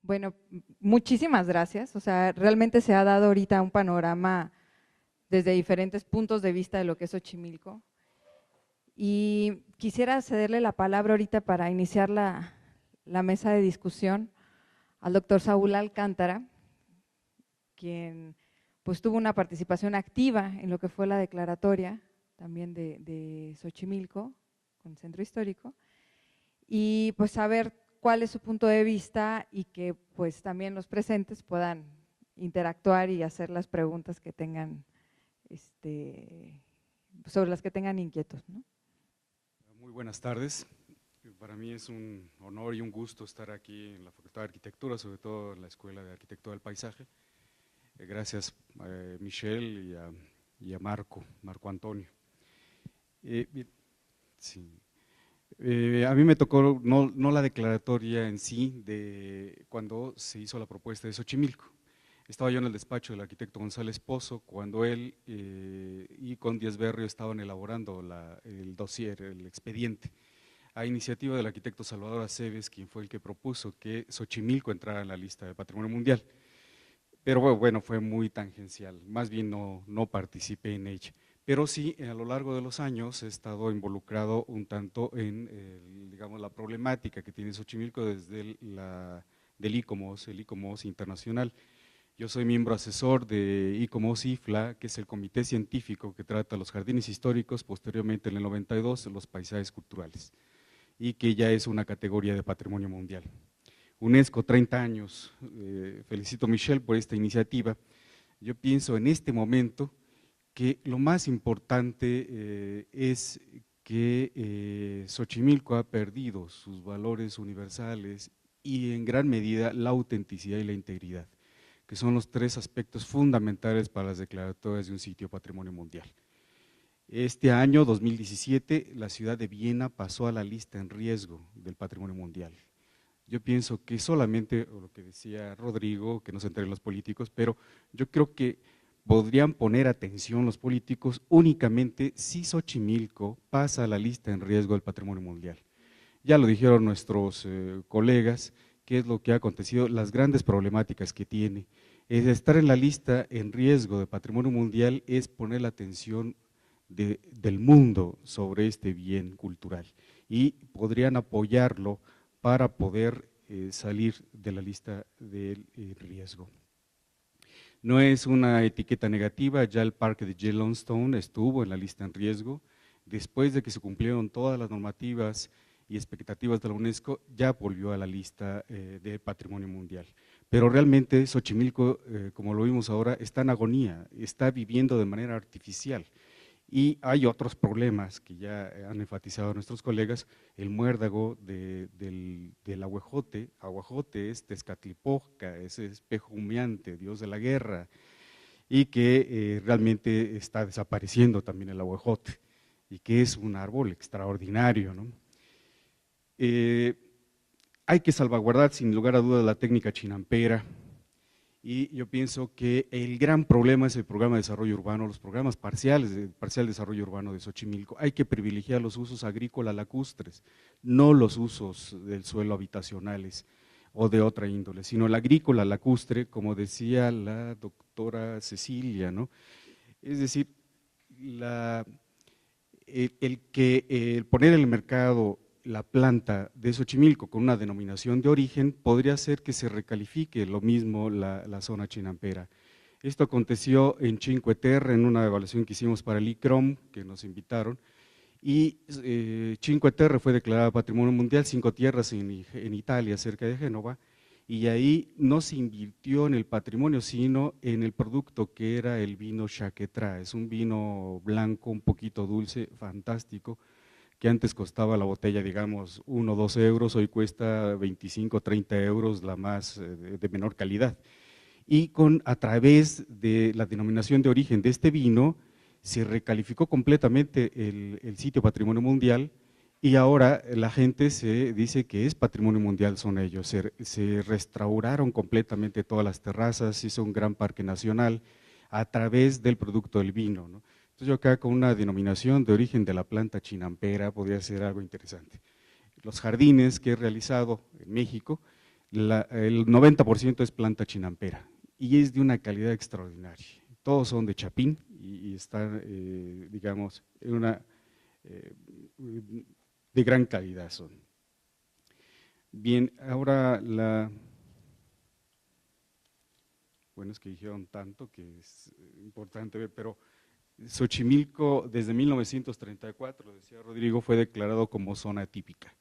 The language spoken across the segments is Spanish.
Bueno, muchísimas gracias. O sea, realmente se ha dado ahorita un panorama desde diferentes puntos de vista de lo que es Xochimilco. Y quisiera cederle la palabra ahorita para iniciar la mesa de discusión al doctor Saúl Alcántara, quien pues tuvo una participación activa en lo que fue la declaratoria también de Xochimilco con Centro Histórico, y pues saber cuál es su punto de vista y que pues también los presentes puedan interactuar y hacer las preguntas que tengan, sobre las que tengan inquietos, ¿no? Muy buenas tardes. Para mí es un honor y un gusto estar aquí en la Facultad de Arquitectura, sobre todo en la Escuela de Arquitectura del Paisaje. Gracias a Michelle y a Marco Antonio. Bien, sí. A mí me tocó no la declaratoria en sí de cuando se hizo la propuesta de Xochimilco. Estaba yo en el despacho del arquitecto González Pozo cuando él y con Díaz Berrio estaban elaborando el dossier, el expediente, a iniciativa del arquitecto Salvador Aceves, quien fue el que propuso que Xochimilco entrara en la lista de Patrimonio Mundial. Pero bueno, fue muy tangencial, más bien no participé en ella. Pero sí, a lo largo de los años he estado involucrado un tanto en, digamos, la problemática que tiene Xochimilco desde del ICOMOS, el ICOMOS internacional. Yo soy miembro asesor de ICOMOS-IFLA, que es el comité científico que trata los jardines históricos, posteriormente en el 92 los paisajes culturales, y que ya es una categoría de patrimonio mundial. UNESCO, 30 años, felicito a Michelle por esta iniciativa. Yo pienso en este momento que lo más importante es que Xochimilco ha perdido sus valores universales y en gran medida la autenticidad y la integridad, que son los tres aspectos fundamentales para las declaratorias de un sitio patrimonio mundial. Este año, 2017, la ciudad de Viena pasó a la lista en riesgo del patrimonio mundial. Yo pienso que solamente, lo que decía Rodrigo, que no se enteren los políticos, pero yo creo que podrían poner atención los políticos únicamente si Xochimilco pasa a la lista en riesgo del patrimonio mundial. Ya lo dijeron nuestros colegas, qué es lo que ha acontecido, las grandes problemáticas que tiene. Estar en la lista en riesgo de patrimonio mundial es poner la atención del mundo sobre este bien cultural y podrían apoyarlo para poder salir de la lista del riesgo. No es una etiqueta negativa, ya el parque de Yellowstone estuvo en la lista en riesgo, después de que se cumplieron todas las normativas y expectativas de la UNESCO, ya volvió a la lista de patrimonio mundial. Pero realmente Xochimilco, como lo vimos ahora, está en agonía, está viviendo de manera artificial. Y hay otros problemas que ya han enfatizado nuestros colegas, el muérdago del aguajote. Aguajote es Tezcatlipoca, ese espejo humeante, dios de la guerra, y que realmente está desapareciendo también el aguajote, y que es un árbol extraordinario, ¿no? Hay que salvaguardar sin lugar a dudas la técnica chinampera, y yo pienso que el gran problema es el programa de desarrollo urbano, los programas parciales de parcial desarrollo urbano de Xochimilco. Hay que privilegiar los usos agrícolas lacustres, no los usos del suelo habitacionales o de otra índole, sino el agrícola lacustre, como decía la doctora Cecilia, ¿no? Es decir, el poner en el mercado la planta de Xochimilco con una denominación de origen podría hacer que se recalifique lo mismo la zona chinampera. Esto aconteció en Cinque Terre, en una evaluación que hicimos para el ICROM, que nos invitaron, y Cinque Terre fue declarada Patrimonio Mundial, Cinco Tierras en Italia, cerca de Génova, y ahí no se invirtió en el patrimonio, sino en el producto que era el vino Chaquetra. Es un vino blanco, un poquito dulce, fantástico, que antes costaba la botella, digamos, 1 o 2 euros, hoy cuesta 25 o 30 euros, la más de menor calidad. Y a través de la denominación de origen de este vino, se recalificó completamente el sitio Patrimonio Mundial, y ahora la gente se dice que es Patrimonio Mundial, son ellos. Se restauraron completamente todas las terrazas, se hizo un gran parque nacional a través del producto del vino, ¿no? Entonces yo acá con una denominación de origen de la planta chinampera podría ser algo interesante. Los jardines que he realizado en México el 90% es planta chinampera y es de una calidad extraordinaria. Todos son de chapín y están, digamos, de gran calidad son. Bien, ahora bueno, es que dijeron tanto que es importante ver, pero Xochimilco desde 1934, decía Rodrigo, fue declarado como zona típica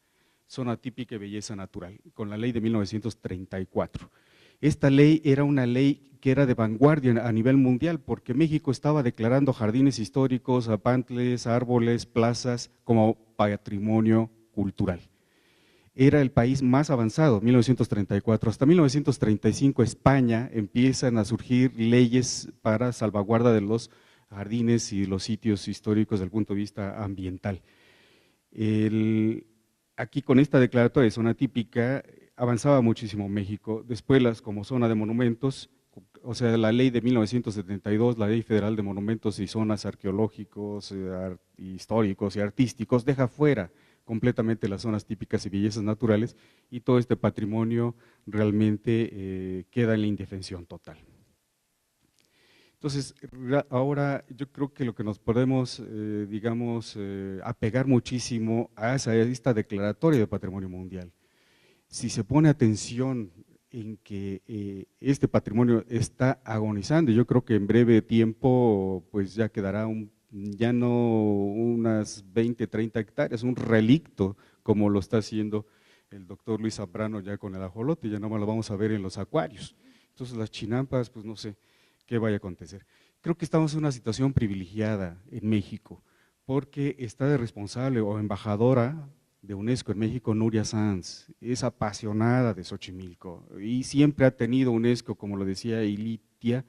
y belleza natural, con la ley de 1934. Esta ley era una ley que era de vanguardia a nivel mundial, porque México estaba declarando jardines históricos, apantles, árboles, plazas, como patrimonio cultural. Era el país más avanzado, 1934. Hasta 1935, España, empiezan a surgir leyes para salvaguarda de los jardines y los sitios históricos desde el punto de vista ambiental. Aquí con esta declaratoria de zona típica avanzaba muchísimo México. Después, como zona de monumentos, o sea, la ley de 1972, la Ley Federal de Monumentos y Zonas Arqueológicos, históricos y artísticos, deja fuera completamente las zonas típicas y bellezas naturales, y todo este patrimonio realmente queda en la indefensión total. Entonces, ahora yo creo que lo que nos podemos, digamos, apegar muchísimo a esta declaratoria de Patrimonio Mundial. Si se pone atención en que este patrimonio está agonizando, yo creo que en breve tiempo pues ya quedará ya no unas 20, 30 hectáreas, un relicto como lo está haciendo el doctor Luis Zambrano ya con el ajolote, ya no más lo vamos a ver en los acuarios. Entonces las chinampas, pues no sé qué vaya a acontecer. Creo que estamos en una situación privilegiada en México, porque está de responsable o embajadora de UNESCO en México, Nuria Sanz, es apasionada de Xochimilco y siempre ha tenido UNESCO, como lo decía Ilitia,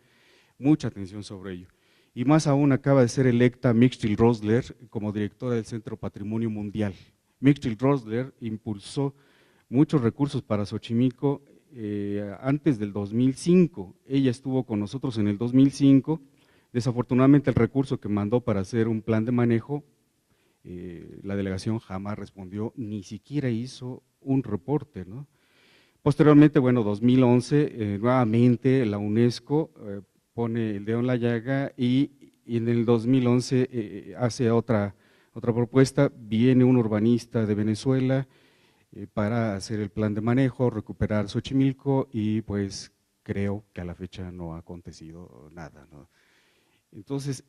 mucha atención sobre ello. Y más aún acaba de ser electa Mixtil Rosler como directora del Centro Patrimonio Mundial. Mixtil Rosler impulsó muchos recursos para Xochimilco antes del 2005. Ella estuvo con nosotros en el 2005. Desafortunadamente el recurso que mandó para hacer un plan de manejo, la delegación jamás respondió, ni siquiera hizo un reporte, ¿no? Posteriormente, bueno, 2011, nuevamente la UNESCO pone el dedo en la llaga y en el 2011 hace otra propuesta, viene un urbanista de Venezuela para hacer el plan de manejo, recuperar Xochimilco y pues creo que a la fecha no ha acontecido nada, ¿no? Entonces,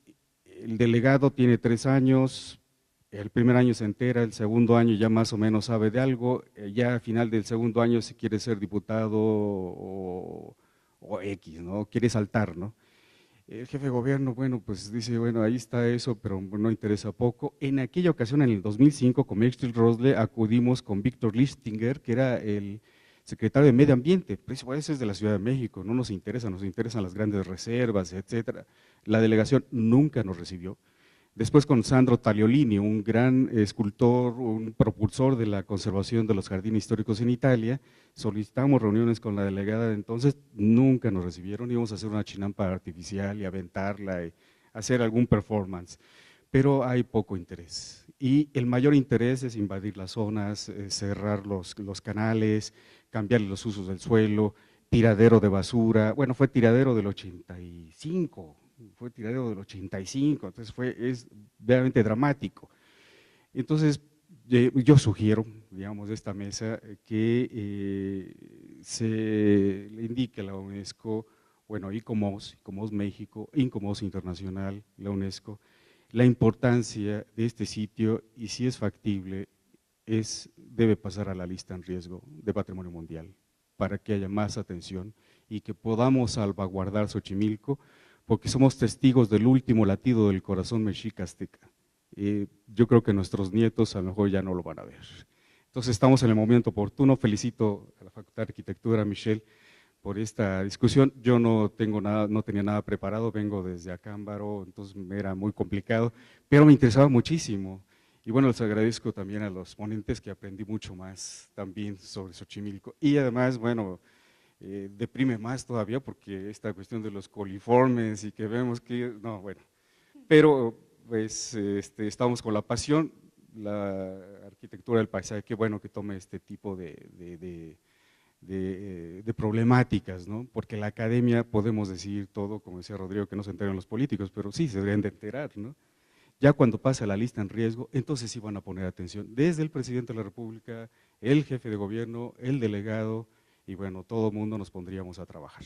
el delegado tiene 3 años, el primer año se entera, el segundo año ya más o menos sabe de algo, ya al final del segundo año si quiere ser diputado o X, ¿no? Quiere saltar, ¿no? El jefe de gobierno, bueno, pues dice, bueno, ahí está eso, pero no interesa poco. En aquella ocasión, en el 2005, con Mixtil Rosle, acudimos con Víctor Listinger, que era el secretario de Medio Ambiente, pues ese es de la Ciudad de México, no nos interesa, nos interesan las grandes reservas, etcétera. La delegación nunca nos recibió. Después con Sandro Tagliolini, un gran escultor, un propulsor de la conservación de los jardines históricos en Italia, solicitamos reuniones con la delegada de entonces, nunca nos recibieron, íbamos a hacer una chinampa artificial y aventarla y hacer algún performance, pero hay poco interés. Y el mayor interés es invadir las zonas, cerrar los canales, cambiar los usos del suelo, tiradero de basura, bueno, fue tiradero del 85, entonces es realmente dramático. Entonces, yo sugiero, digamos, de esta mesa que se le indique a la UNESCO, bueno, ICOMOS México, ICOMOS Internacional, la UNESCO, la importancia de este sitio y si es factible, debe pasar a la lista en riesgo de patrimonio mundial para que haya más atención y que podamos salvaguardar Xochimilco, porque somos testigos del último latido del corazón mexica azteca. Yo creo que nuestros nietos a lo mejor ya no lo van a ver. Entonces estamos en el momento oportuno. Felicito a la Facultad de Arquitectura, Michelle, por esta discusión. Yo no tenía nada preparado, vengo desde Acámbaro, entonces me era muy complicado, pero me interesaba muchísimo. Y bueno, les agradezco también a los ponentes que aprendí mucho más también sobre Xochimilco. Y además, bueno, deprime más todavía porque esta cuestión de los coliformes y que vemos que, no, bueno, pero pues estamos con la pasión, la arquitectura del paisaje, qué bueno que tome este tipo de de problemáticas, ¿no? Porque la academia podemos decir todo, como decía Rodrigo, que no se enteran los políticos, pero sí se deberían de enterar, ¿no? Ya cuando pasa la lista en riesgo, entonces sí van a poner atención, desde el presidente de la República, el jefe de gobierno, el delegado, y bueno, todo el mundo nos pondríamos a trabajar.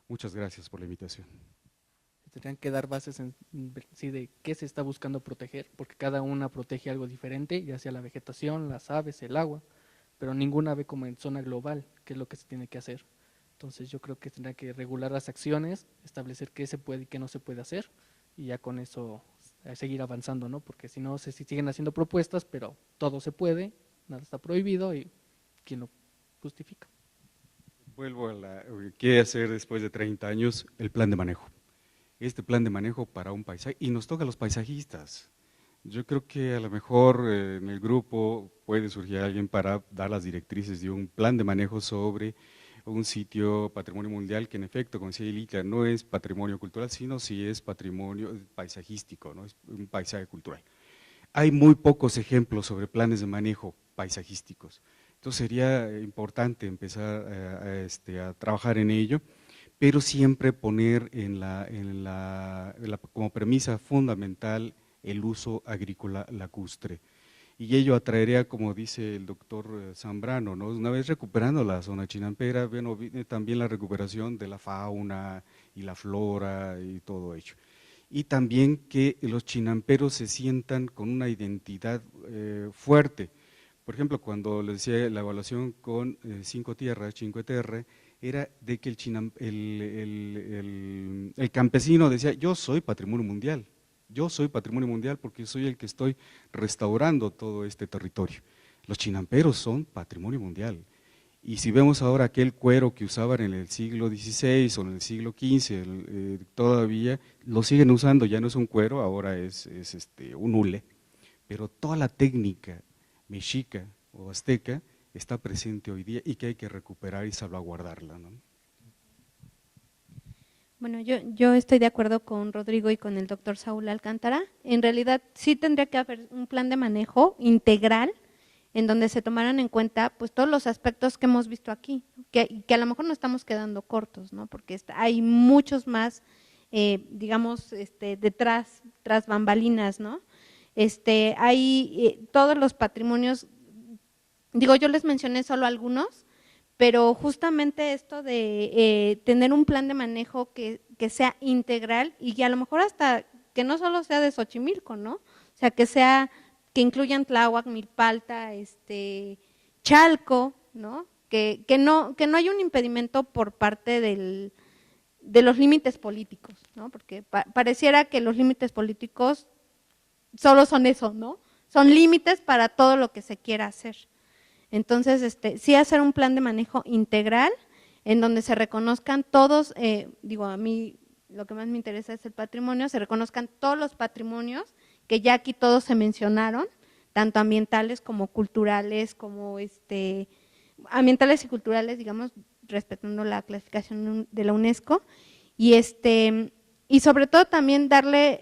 Muchas gracias por la invitación. Tendrían que dar bases en sí de qué se está buscando proteger, porque cada una protege algo diferente, ya sea la vegetación, las aves, el agua, pero ninguna ve como en zona global qué es lo que se tiene que hacer. Entonces yo creo que tendrá que regular las acciones, establecer qué se puede y qué no se puede hacer, y ya con eso seguir avanzando, ¿no? Porque si no, se siguen haciendo propuestas, pero todo se puede, nada está prohibido, y ¿quién lo justifica? Vuelvo a ¿qué hacer después de 30 años? El plan de manejo. Este plan de manejo para un paisaje, y nos toca a los paisajistas. Yo creo que a lo mejor en el grupo puede surgir alguien para dar las directrices de un plan de manejo sobre un sitio patrimonio mundial que en efecto, como decía Ilika, no es patrimonio cultural, sino sí es patrimonio paisajístico, ¿no? Es un paisaje cultural. Hay muy pocos ejemplos sobre planes de manejo paisajísticos, entonces sería importante empezar a trabajar en ello, pero siempre poner como premisa fundamental el uso agrícola lacustre. Y ello atraería, como dice el doctor Zambrano, ¿no? Una vez recuperando la zona chinampera, bueno, viene también la recuperación de la fauna y la flora y todo ello. Y también que los chinamperos se sientan con una identidad fuerte. Por ejemplo, cuando les decía la evaluación con Cinco Tierras, Cinque Terre, era de que el campesino decía, yo soy patrimonio mundial porque soy el que estoy restaurando todo este territorio. Los chinamperos son patrimonio mundial. Y si vemos ahora aquel cuero que usaban en el siglo XVI o en el siglo XV, todavía lo siguen usando, ya no es un cuero, ahora es un hule, pero toda la técnica mexica o azteca está presente hoy día y que hay que recuperar y salvaguardarla, ¿no? Bueno, yo estoy de acuerdo con Rodrigo y con el doctor Saúl Alcántara. En realidad sí tendría que haber un plan de manejo integral en donde se tomaran en cuenta pues todos los aspectos que hemos visto aquí, que a lo mejor no estamos quedando cortos, ¿no? Porque hay muchos más, digamos, detrás, tras bambalinas, ¿no? Hay todos los patrimonios, digo, yo les mencioné solo algunos, pero justamente esto de tener un plan de manejo que sea integral y que a lo mejor hasta que no solo sea de Xochimilco, ¿no? O sea, que incluyan Tláhuac, Milpalta, Chalco, ¿no? Que no haya un impedimento por parte de los límites políticos, ¿no? Porque pareciera que los límites políticos solo son eso, ¿no? Son límites para todo lo que se quiera hacer. Entonces, sí hacer un plan de manejo integral en donde se reconozcan todos, digo, a mí lo que más me interesa es el patrimonio, se reconozcan todos los patrimonios que ya aquí todos se mencionaron, tanto ambientales como culturales, como ambientales y culturales, digamos, respetando la clasificación de la UNESCO, y sobre todo también darle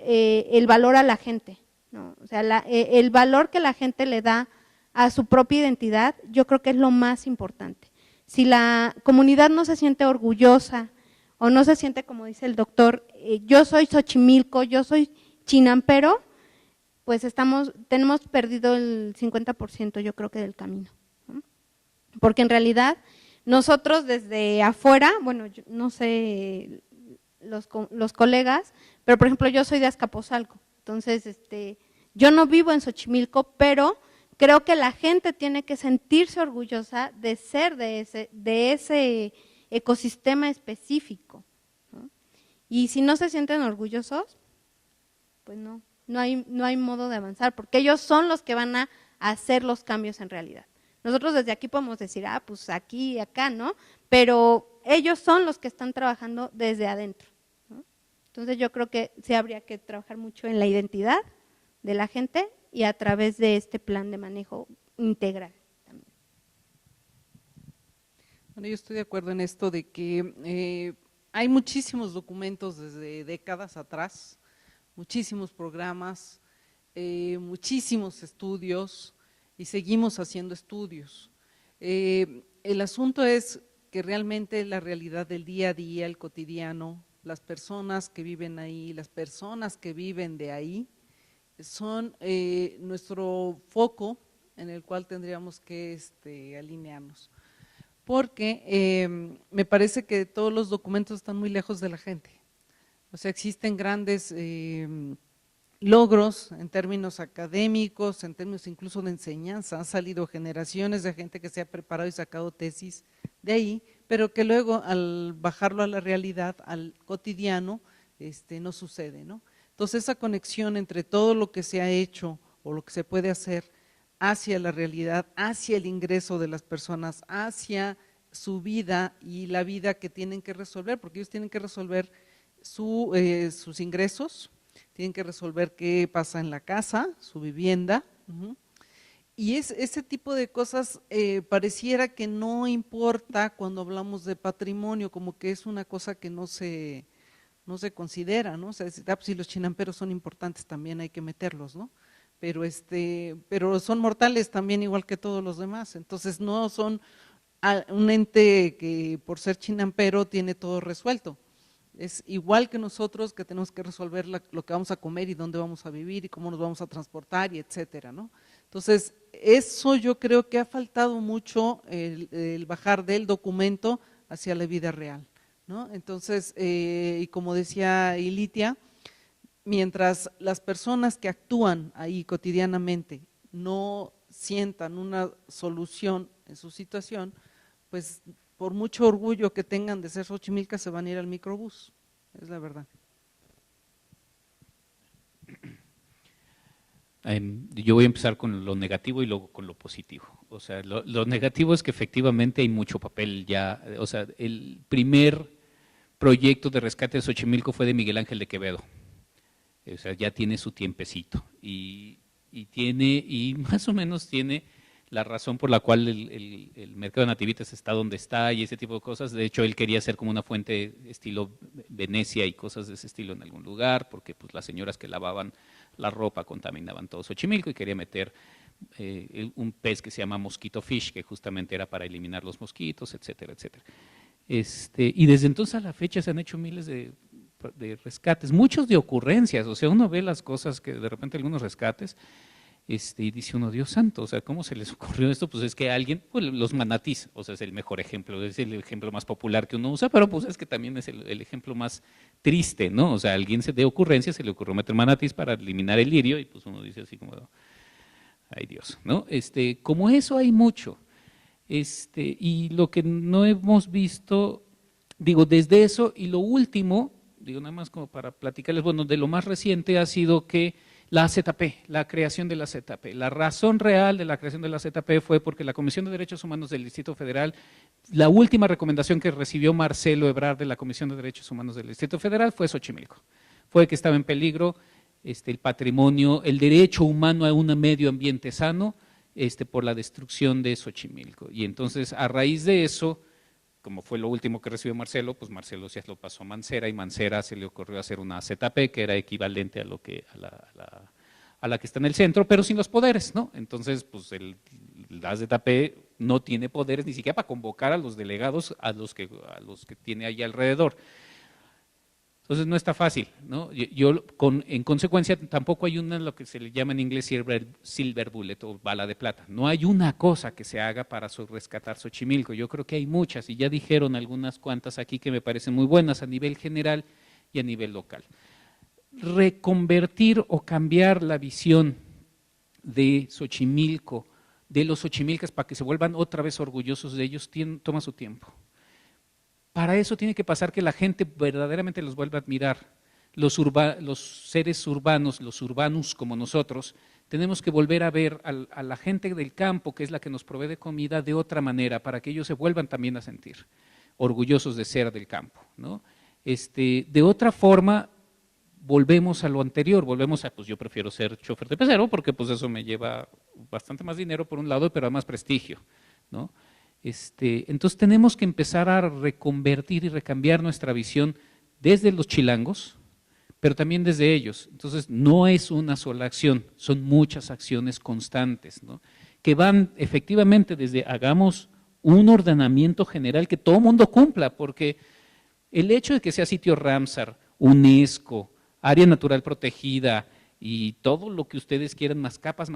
el valor a la gente, ¿no? O sea, el valor que la gente le da a su propia identidad, yo creo que es lo más importante. Si la comunidad no se siente orgullosa o no se siente, como dice el doctor, yo soy Xochimilco, yo soy chinampero, pues tenemos perdido el 50% yo creo que del camino, ¿no? Porque en realidad nosotros desde afuera, bueno, yo no sé los colegas, pero por ejemplo yo soy de Azcapotzalco, entonces yo no vivo en Xochimilco, pero creo que la gente tiene que sentirse orgullosa de ser de ese ecosistema específico, ¿no? Y si no se sienten orgullosos, pues no hay modo de avanzar, porque ellos son los que van a hacer los cambios en realidad. Nosotros desde aquí podemos decir, pues aquí y acá, ¿no? Pero ellos son los que están trabajando desde adentro, ¿no? Entonces yo creo que sí habría que trabajar mucho en la identidad de la gente y a través de este plan de manejo integral también. Bueno, yo estoy de acuerdo en esto de que hay muchísimos documentos desde décadas atrás, muchísimos programas, muchísimos estudios y seguimos haciendo estudios. el asunto es que realmente la realidad del día a día, el cotidiano, las personas que viven ahí, las personas que viven de ahí, son nuestro foco en el cual tendríamos que alinearnos. Porque me parece que todos los documentos están muy lejos de la gente. O sea, existen grandes logros en términos académicos, en términos incluso de enseñanza. Han salido generaciones de gente que se ha preparado y sacado tesis de ahí, pero que luego al bajarlo a la realidad, al cotidiano, no sucede, ¿no? Entonces esa conexión entre todo lo que se ha hecho o lo que se puede hacer hacia la realidad, hacia el ingreso de las personas, hacia su vida y la vida que tienen que resolver, porque ellos tienen que resolver sus ingresos, tienen que resolver qué pasa en la casa, su vivienda, y ese tipo de cosas pareciera que no importa cuando hablamos de patrimonio, como que es una cosa que no se considera, ¿no? O sea, si los chinamperos son importantes también hay que meterlos, ¿no? Pero son mortales también igual que todos los demás, entonces no son un ente que por ser chinampero tiene todo resuelto. Es igual que nosotros que tenemos que resolver lo que vamos a comer y dónde vamos a vivir y cómo nos vamos a transportar y etcétera, ¿no? Entonces, eso yo creo que ha faltado mucho el bajar del documento hacia la vida real, ¿no? Entonces, y como decía Ilitia, mientras las personas que actúan ahí cotidianamente no sientan una solución en su situación, pues por mucho orgullo que tengan de ser Xochimilcas se van a ir al microbús, es la verdad. Yo voy a empezar con lo negativo y luego con lo positivo. O sea, lo negativo es que efectivamente hay mucho papel ya. O sea, el primer proyecto de rescate de Xochimilco fue de Miguel Ángel de Quevedo. O sea, ya tiene su tiempecito y más o menos tiene la razón por la cual el mercado de nativitas está donde está y ese tipo de cosas. De hecho, él quería ser como una fuente estilo Venecia y cosas de ese estilo en algún lugar, porque pues las señoras que lavaban la ropa contaminaban todo Xochimilco y quería meter un pez que se llama mosquito fish, que justamente era para eliminar los mosquitos, etcétera, etcétera. Y desde entonces a la fecha se han hecho miles de rescates, muchos de ocurrencias. O sea, uno ve las cosas que de repente algunos rescates y dice uno, Dios santo, o sea, ¿cómo se les ocurrió esto? Pues es que alguien, pues los manatís, o sea, es el mejor ejemplo, es el ejemplo más popular que uno usa, pero pues es que también es el ejemplo más triste, ¿no? O sea, a alguien de ocurrencia se le ocurrió meter manatís para eliminar el lirio y pues uno dice así como, ay Dios, ¿no? Como eso hay mucho, y lo que no hemos visto, digo, desde eso y lo último, digo nada más como para platicarles, bueno, de lo más reciente ha sido que la AZP, la creación de la AZP. La razón real de la creación de la AZP fue porque la Comisión de Derechos Humanos del Distrito Federal, la última recomendación que recibió Marcelo Ebrard de la Comisión de Derechos Humanos del Distrito Federal fue Xochimilco. Fue que estaba en peligro el patrimonio, el derecho humano a un medio ambiente sano por la destrucción de Xochimilco. Y entonces, a raíz de eso, como fue lo último que recibió Marcelo, pues Marcelo se lo pasó a Mancera y Mancera se le ocurrió hacer una AZP que era equivalente a la que está en el centro, pero sin los poderes, ¿no? Entonces, pues la AZP no tiene poderes ni siquiera para convocar a los delegados a los que tiene ahí alrededor. Entonces no está fácil, ¿no? En consecuencia tampoco hay lo que se le llama en inglés silver bullet o bala de plata. No hay una cosa que se haga para rescatar Xochimilco. Yo creo que hay muchas y ya dijeron algunas cuantas aquí que me parecen muy buenas a nivel general y a nivel local. Reconvertir o cambiar la visión de Xochimilco, de los xochimilcas para que se vuelvan otra vez orgullosos de ellos, toma su tiempo. Para eso tiene que pasar que la gente verdaderamente los vuelva a admirar. Los seres urbanos, los urbanus como nosotros, tenemos que volver a ver a la gente del campo, que es la que nos provee de comida, de otra manera, para que ellos se vuelvan también a sentir orgullosos de ser del campo, ¿no? De otra forma, volvemos a lo anterior, pues yo prefiero ser chofer de pecero, porque pues eso me lleva bastante más dinero por un lado, pero además prestigio, ¿no? Entonces tenemos que empezar a reconvertir y recambiar nuestra visión desde los chilangos, pero también desde ellos. Entonces no es una sola acción, son muchas acciones constantes, ¿no? Que van efectivamente desde hagamos un ordenamiento general que todo mundo cumpla, porque el hecho de que sea sitio Ramsar, UNESCO, área natural protegida y todo lo que ustedes quieran, más capas,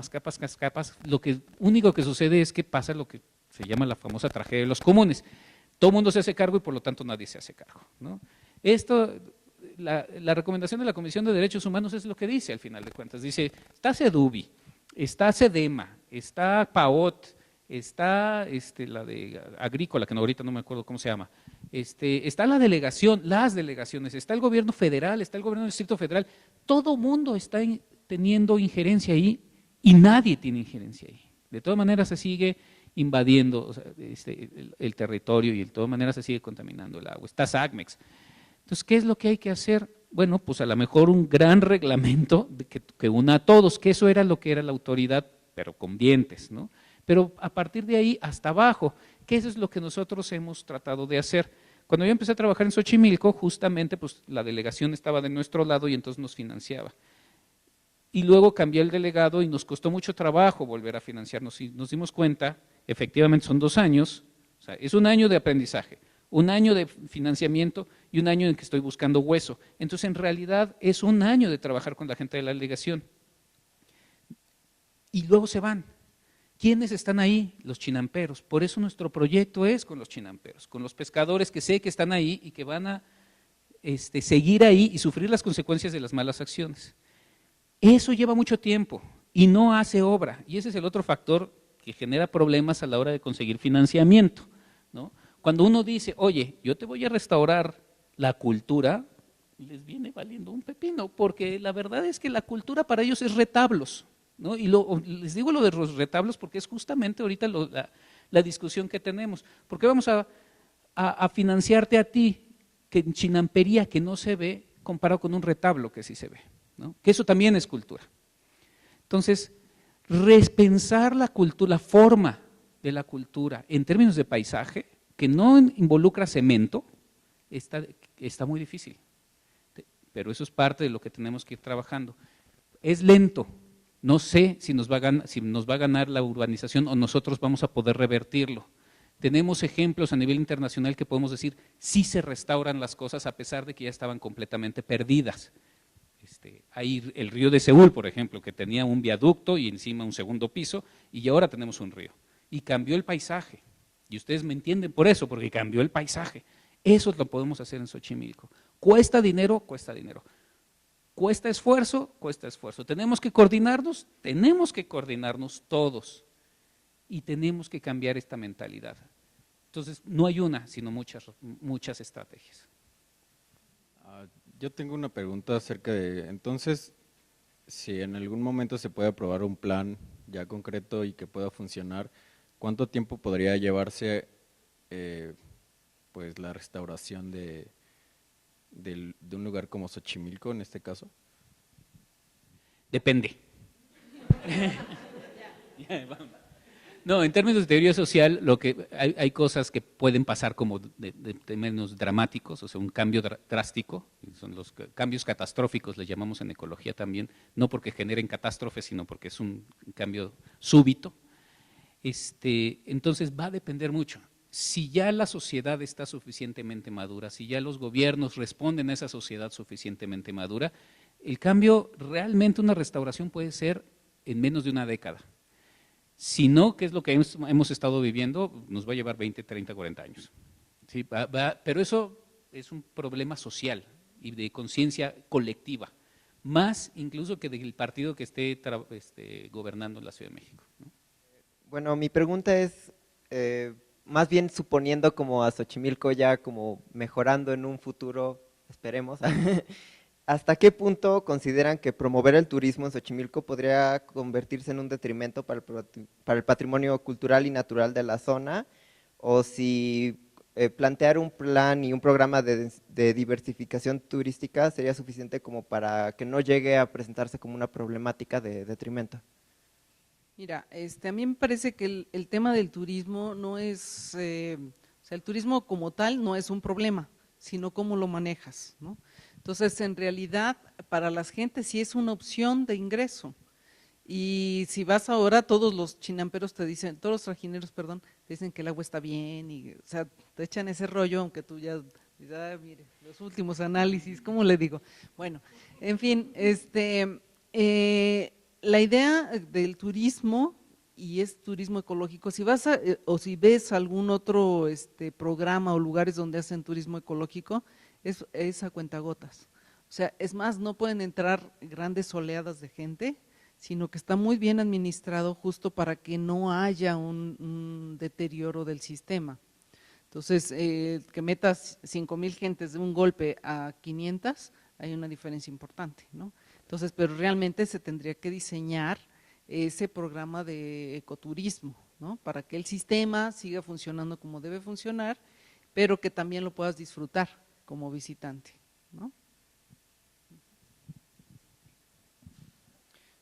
lo que único que sucede es que pasa lo que se llama la famosa tragedia de los comunes. Todo el mundo se hace cargo y por lo tanto nadie se hace cargo, ¿no? Esto, la recomendación de la Comisión de Derechos Humanos es lo que dice al final de cuentas. Dice, está CEDUBI, está CEDEMA, está PAOT, está la de Agrícola, que ahorita no me acuerdo cómo se llama, está la delegación, las delegaciones, está el gobierno federal, está el gobierno del Distrito Federal, todo mundo está teniendo injerencia ahí y nadie tiene injerencia ahí. De todas maneras se sigue invadiendo, o sea, el territorio y de todas maneras se sigue contaminando el agua. Está SACMEX. Entonces, ¿qué es lo que hay que hacer? Bueno, pues a lo mejor un gran reglamento que una a todos, que eso era lo que era la autoridad, pero con dientes, ¿no? Pero a partir de ahí hasta abajo, que eso es lo que nosotros hemos tratado de hacer. Cuando yo empecé a trabajar en Xochimilco, justamente pues la delegación estaba de nuestro lado y entonces nos financiaba. Y luego cambié el delegado y nos costó mucho trabajo volver a financiarnos y nos dimos cuenta, efectivamente son 2 años, o sea, es un año de aprendizaje, un año de financiamiento y un año en que estoy buscando hueso. Entonces en realidad es un año de trabajar con la gente de la delegación. Y luego se van. ¿Quiénes están ahí? Los chinamperos. Por eso nuestro proyecto es con los chinamperos, con los pescadores que sé que están ahí y que van a seguir ahí y sufrir las consecuencias de las malas acciones. Eso lleva mucho tiempo y no hace obra. Y ese es el otro factor que genera problemas a la hora de conseguir financiamiento, ¿no? Cuando uno dice, oye, yo te voy a restaurar la cultura, les viene valiendo un pepino, porque la verdad es que la cultura para ellos es retablos, ¿no? Y les digo lo de los retablos porque es justamente ahorita la discusión que tenemos. ¿Por qué vamos a financiarte a ti, que en chinampería que no se ve, comparado con un retablo que sí se ve, ¿no? Que eso también es cultura. Entonces, repensar la cultura, la forma de la cultura en términos de paisaje, que no involucra cemento, está muy difícil. Pero eso es parte de lo que tenemos que ir trabajando. Es lento. No sé si nos va a ganar la urbanización o nosotros vamos a poder revertirlo. Tenemos ejemplos a nivel internacional que podemos decir, sí se restauran las cosas a pesar de que ya estaban completamente perdidas. Hay el río de Seúl, por ejemplo, que tenía un viaducto y encima un segundo piso, y ahora tenemos un río. Y cambió el paisaje. Y ustedes me entienden por eso, porque cambió el paisaje. Eso lo podemos hacer en Xochimilco. ¿Cuesta dinero? Cuesta dinero. ¿Cuesta esfuerzo? Cuesta esfuerzo. ¿Tenemos que coordinarnos? Tenemos que coordinarnos todos y tenemos que cambiar esta mentalidad. Entonces, no hay una, sino muchas estrategias. Yo tengo una pregunta acerca de, entonces, si en algún momento se puede aprobar un plan ya concreto y que pueda funcionar, ¿cuánto tiempo podría llevarse pues la restauración de un lugar como Xochimilco en este caso? Depende. No, en términos de teoría social, hay cosas que pueden pasar como de menos dramáticos, o sea, un cambio drástico, son los cambios catastróficos, les llamamos en ecología también, no porque generen catástrofes, sino porque es un cambio súbito. Entonces va a depender mucho. Si ya la sociedad está suficientemente madura, si ya los gobiernos responden a esa sociedad suficientemente madura, el cambio, realmente una restauración puede ser en menos de una década. Si no, que es lo que hemos estado viviendo, nos va a llevar 20, 30, 40 años. ¿Sí? Pero eso es un problema social y de conciencia colectiva, más incluso que del partido que esté gobernando en la Ciudad de México, ¿no? Bueno, mi pregunta es, más bien suponiendo como a Xochimilco ya como mejorando en un futuro, esperemos, ¿hasta qué punto consideran que promover el turismo en Xochimilco podría convertirse en un detrimento para el patrimonio cultural y natural de la zona? O si plantear un plan y un programa de diversificación turística sería suficiente como para que no llegue a presentarse como una problemática de detrimento. Mira, a mí me parece que el tema del turismo no es, o sea, el turismo como tal no es un problema, sino cómo lo manejas, ¿no? Entonces, en realidad, para las gentes sí es una opción de ingreso. Y si vas ahora, todos los chinamperos te dicen, todos los trajineros, perdón, te dicen que el agua está bien, y, o sea, te echan ese rollo, aunque tú ya dices, "Ah, mire, los últimos análisis, ¿cómo le digo?". Bueno, en fin, la idea del turismo, y es turismo ecológico, si vas o si ves algún otro programa o lugares donde hacen turismo ecológico, es a cuentagotas. O sea, es más, no pueden entrar grandes oleadas de gente, sino que está muy bien administrado justo para que no haya un deterioro del sistema. Entonces, que metas 5,000 gentes de un golpe a 500, hay una diferencia importante, ¿no? Entonces, pero realmente se tendría que diseñar ese programa de ecoturismo, ¿no? Para que el sistema siga funcionando como debe funcionar, pero que también lo puedas disfrutar como visitante, ¿no?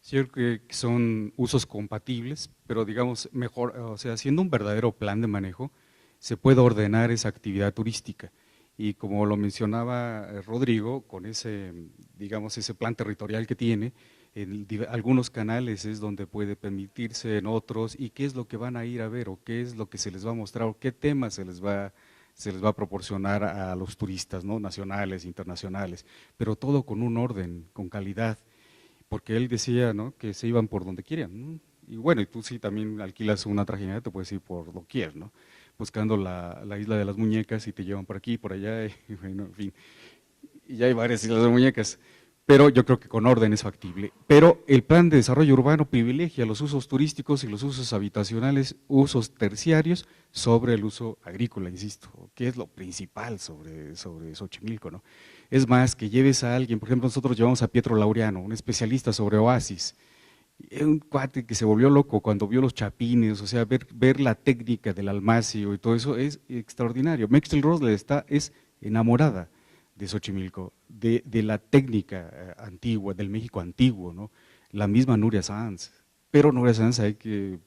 Sí, yo creo que son usos compatibles, pero digamos mejor, o sea, haciendo un verdadero plan de manejo, se puede ordenar esa actividad turística. Y como lo mencionaba Rodrigo, con ese, digamos, ese plan territorial que tiene, en algunos canales es donde puede permitirse, en otros, y qué es lo que van a ir a ver, o qué es lo que se les va a mostrar, o qué temas se les va a proporcionar a los turistas, ¿no? Nacionales, internacionales, pero todo con un orden, con calidad, porque él decía, ¿no?, que se iban por donde quieran, ¿no? Y bueno, y tú sí también alquilas una trajinera, te puedes ir por doquier, ¿no?, buscando la isla de las muñecas y te llevan por aquí, por allá, y bueno, en fin, y ya hay varias islas de muñecas, pero yo creo que con orden es factible. Pero el plan de desarrollo urbano privilegia los usos turísticos y los usos habitacionales, usos terciarios, sobre el uso agrícola, insisto, que es lo principal sobre Xochimilco, ¿no? Es más, que lleves a alguien, por ejemplo, nosotros llevamos a Pietro Laureano, un especialista sobre oasis, un cuate que se volvió loco cuando vio los chapines, o sea, ver la técnica del almacio y todo eso es extraordinario. Mextel Rosler es enamorada de Xochimilco, de la técnica antigua, del México antiguo, ¿no? La misma Nuria Sanz, pero Nuria Sanz hay que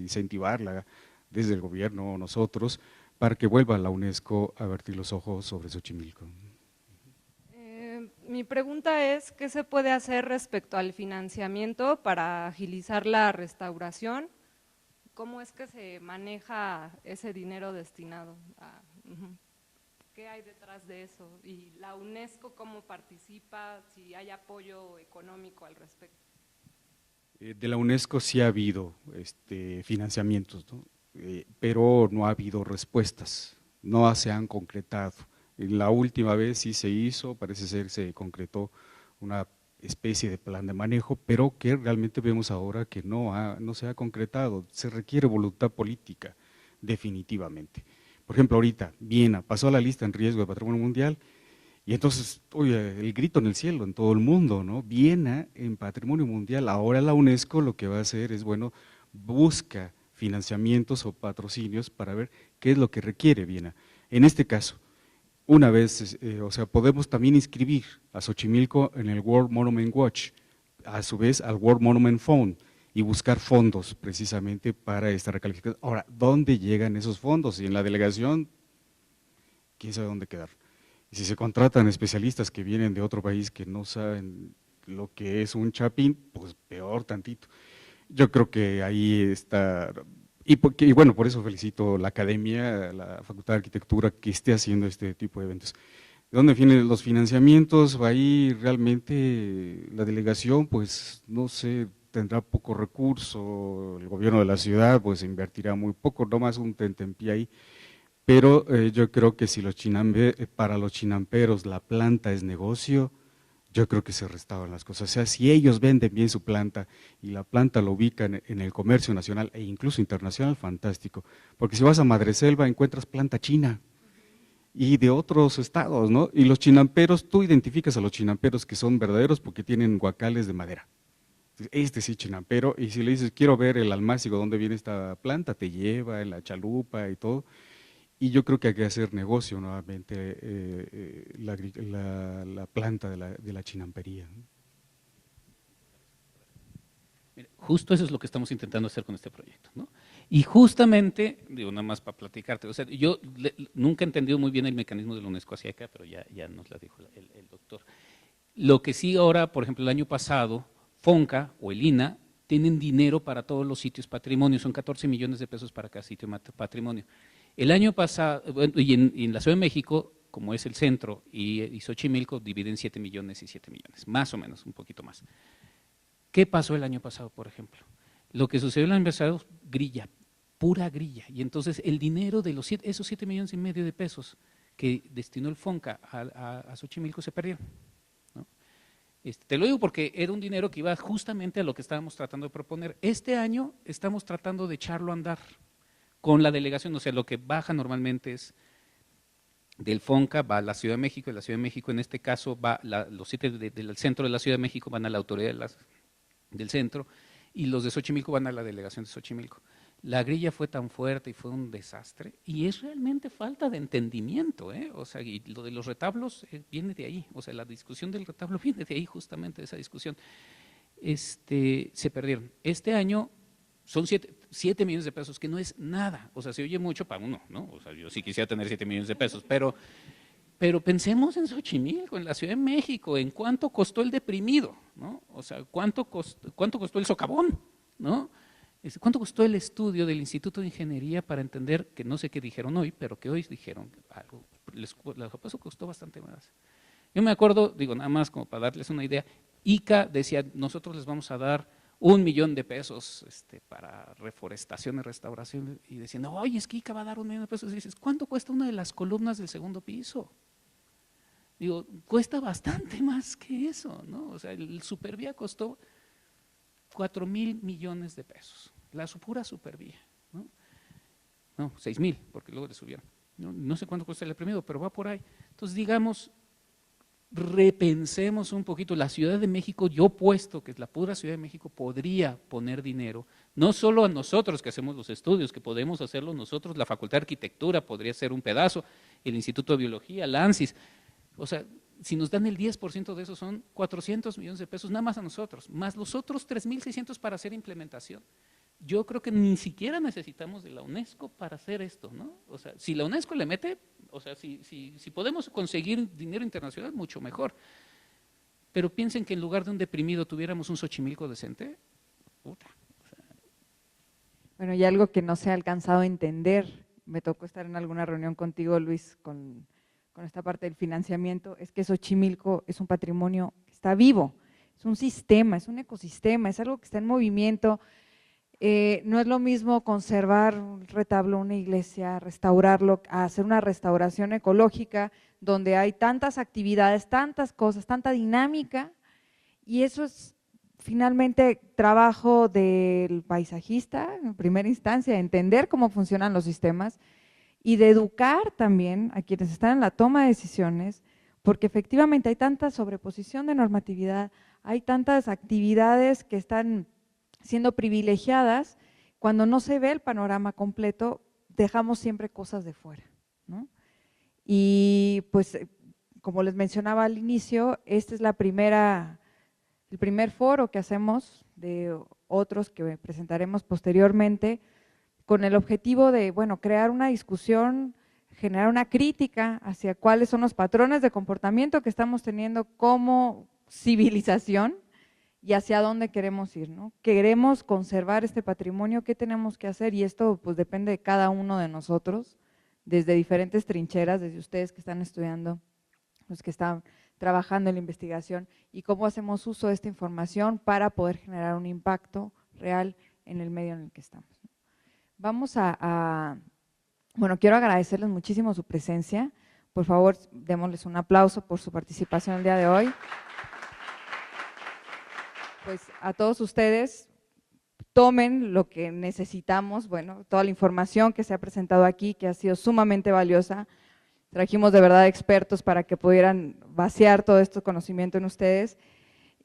incentivarla desde el gobierno, nosotros, para que vuelva a la UNESCO a vertir los ojos sobre Xochimilco. Mi pregunta es, ¿qué se puede hacer respecto al financiamiento para agilizar la restauración? ¿Cómo es que se maneja ese dinero destinado a… ¿Qué hay detrás de eso? ¿Y la UNESCO cómo participa? ¿Si hay apoyo económico al respecto? De la UNESCO sí ha habido financiamientos, ¿no? Pero no ha habido respuestas, no se han concretado. La última vez sí se hizo, parece ser se concretó una especie de plan de manejo, pero que realmente vemos ahora que no se ha concretado. Se requiere voluntad política, definitivamente. Por ejemplo, ahorita Viena pasó a la lista en riesgo de patrimonio mundial y entonces, oye, el grito en el cielo en todo el mundo, ¿no? Viena en patrimonio mundial. Ahora la UNESCO lo que va a hacer es, bueno, busca financiamientos o patrocinios para ver qué es lo que requiere Viena. En este caso, una vez, o sea, podemos también inscribir a Xochimilco en el World Monument Watch, a su vez al World Monument Fund, y buscar fondos precisamente para esta recalificación. Ahora, ¿dónde llegan esos fondos? Y en la delegación, quién sabe dónde quedar. Y si se contratan especialistas que vienen de otro país que no saben lo que es un chapín, pues peor tantito. Yo creo que ahí está… Y bueno, por eso felicito la academia, la Facultad de Arquitectura que esté haciendo este tipo de eventos. ¿De dónde vienen los financiamientos? Ahí realmente la delegación, pues no sé, tendrá poco recurso, el gobierno de la ciudad pues invertirá muy poco, no más un tentempié ahí, pero yo creo que si para los chinamperos la planta es negocio, yo creo que se restauran las cosas. O sea, si ellos venden bien su planta y la planta lo ubican en el comercio nacional e incluso internacional, fantástico. Porque si vas a Madreselva encuentras planta china y de otros estados, ¿no? Y los chinamperos, tú identificas a los chinamperos que son verdaderos porque tienen guacales de madera. Este sí chinampero, y si le dices, quiero ver el almácigo, ¿dónde viene esta planta? Te lleva en la chalupa y todo. Y yo creo que hay que hacer negocio nuevamente la planta de la chinampería. Mira, justo eso es lo que estamos intentando hacer con este proyecto, ¿no? Y justamente, digo, nada más para platicarte, o sea, yo nunca he entendido muy bien el mecanismo de la UNESCO hacia acá, pero ya nos la dijo el doctor. Lo que sí ahora, por ejemplo, el año pasado, FONCA o el INA tienen dinero para todos los sitios patrimonio, son 14 millones de pesos para cada sitio patrimonio. El año pasado, y en la Ciudad de México, como es el centro, y Xochimilco, dividen 7 millones y 7 millones, más o menos, un poquito más. ¿Qué pasó el año pasado, por ejemplo? Lo que sucedió el año pasado, grilla, pura grilla, y entonces el dinero de esos 7 millones y medio de pesos que destinó el FONCA a Xochimilco se perdieron, ¿no? Te lo digo porque era un dinero que iba justamente a lo que estábamos tratando de proponer. Este año estamos tratando de echarlo a andar con la delegación, o sea, lo que baja normalmente es del FONCA, va a la Ciudad de México, y la Ciudad de México en este caso va, los 7 del centro de la Ciudad de México van a la autoridad del centro, y los de Xochimilco van a la delegación de Xochimilco. La grilla fue tan fuerte y fue un desastre, y es realmente falta de entendimiento, o sea, y lo de los retablos viene de ahí, o sea, la discusión del retablo viene de ahí, justamente de esa discusión. Se perdieron. Este año son 7 millones de pesos, que no es nada, o sea, se oye mucho para uno, ¿no? O sea, yo sí quisiera tener 7 millones de pesos, pero pensemos en Xochimilco, en la Ciudad de México, en cuánto costó el deprimido, ¿no? O sea, cuánto costó el socavón, ¿no? ¿Cuánto costó el estudio del Instituto de Ingeniería para entender, que no sé qué dijeron hoy, pero que hoy dijeron algo, eso costó bastante más? Yo me acuerdo, digo nada más como para darles una idea, ICA decía, nosotros les vamos a dar 1 millón de pesos para reforestación y restauración, y decían, oye, es que ICA va a dar 1 millón de pesos, y dices, ¿cuánto cuesta una de las columnas del segundo piso? Digo, cuesta bastante más que eso, ¿no? O sea, el Supervía costó 4,000 millones de pesos, la pura Supervía, ¿no? No, 6,000, porque luego le subieron. No sé cuánto cuesta el premio, pero va por ahí. Entonces, digamos, repensemos un poquito. La Ciudad de México, yo puesto que la pura Ciudad de México podría poner dinero, no solo a nosotros que hacemos los estudios, que podemos hacerlo nosotros, la Facultad de Arquitectura podría ser un pedazo, el Instituto de Biología, la ANSYS, o sea, si nos dan el 10% de eso son 400 millones de pesos, nada más a nosotros, más los otros 3,600 para hacer implementación. Yo creo que ni siquiera necesitamos de la UNESCO para hacer esto, ¿no? O sea, si la UNESCO le mete, o sea, si podemos conseguir dinero internacional, mucho mejor. Pero piensen que en lugar de un deprimido tuviéramos un Xochimilco decente. Puta. O sea. Bueno, y algo que no se ha alcanzado a entender, me tocó estar en alguna reunión contigo, Luis, con esta parte del financiamiento, es que Xochimilco es un patrimonio que está vivo, es un sistema, es un ecosistema, es algo que está en movimiento. No es lo mismo conservar un retablo, una iglesia, restaurarlo, a hacer una restauración ecológica donde hay tantas actividades, tantas cosas, tanta dinámica, y eso es finalmente trabajo del paisajista en primera instancia, entender cómo funcionan los sistemas y de educar también a quienes están en la toma de decisiones, porque efectivamente hay tanta sobreposición de normatividad, hay tantas actividades que están siendo privilegiadas, cuando no se ve el panorama completo, dejamos siempre cosas de fuera, ¿no? Y pues, como les mencionaba al inicio, este es el primer foro que hacemos, de otros que presentaremos posteriormente, con el objetivo de, bueno, crear una discusión, generar una crítica hacia cuáles son los patrones de comportamiento que estamos teniendo como civilización, y hacia dónde queremos ir, ¿no? Queremos conservar este patrimonio, ¿qué tenemos que hacer? Y esto pues depende de cada uno de nosotros, desde diferentes trincheras, desde ustedes que están estudiando, los que están trabajando en la investigación, y cómo hacemos uso de esta información para poder generar un impacto real en el medio en el que estamos. Vamos bueno, quiero agradecerles muchísimo su presencia, por favor démosles un aplauso por su participación el día de hoy. Pues a todos ustedes, tomen lo que necesitamos, bueno, toda la información que se ha presentado aquí, que ha sido sumamente valiosa. Trajimos de verdad expertos para que pudieran vaciar todo este conocimiento en ustedes,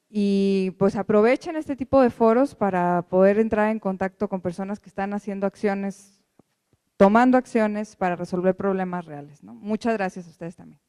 y pues aprovechen este tipo de foros para poder entrar en contacto con personas que están haciendo acciones, tomando acciones para resolver problemas reales, ¿no? Muchas gracias a ustedes también.